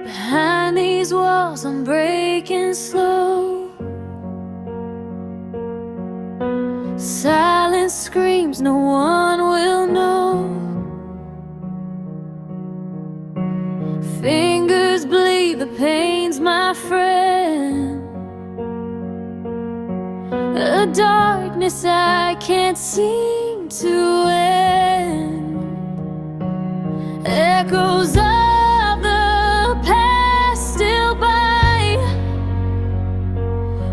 Behind these walls I'm breaking slow. Silence screams, no one will know. Fingers bleed, the pain's my friend. A darkness I can't seem to end. Echoes of the past still bite.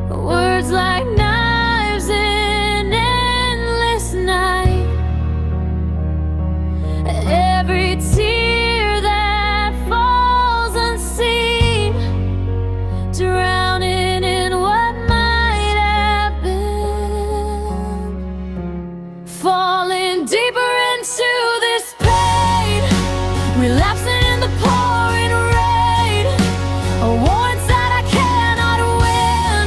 Words like knives in endless night. Every tear that falls unseen, drowning in what might have been. Falling deeper into this pain, relapsing in the pouring rain. A war inside I cannot win,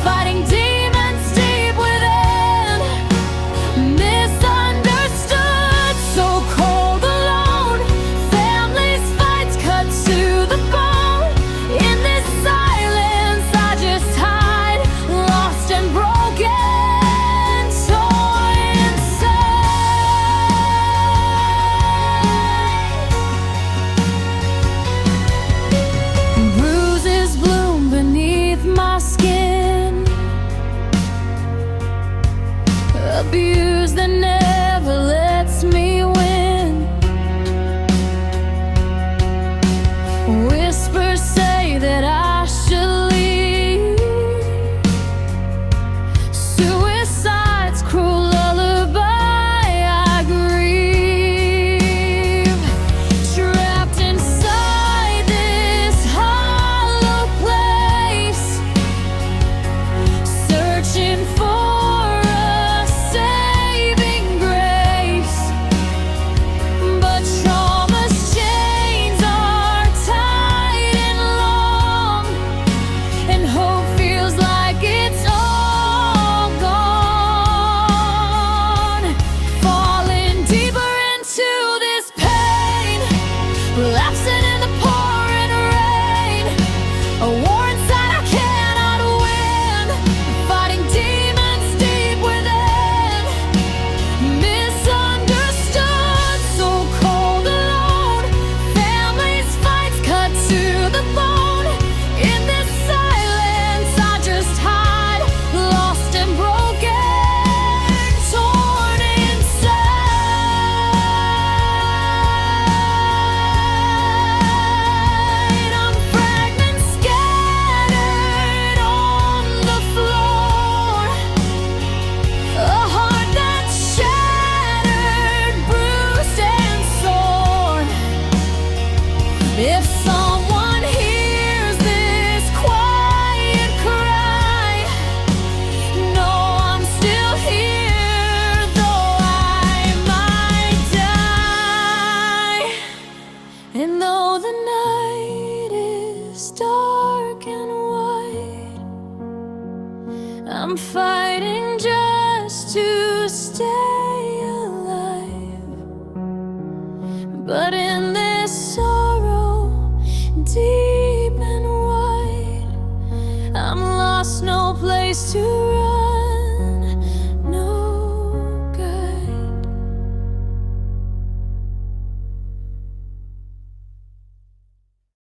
fighting demons deep within. Misunderstood, so cold alone. Families' fights cut to the bone. In this silence I just hide, lost and broken, torn inside. Bruises bloom beneath my skin, abused and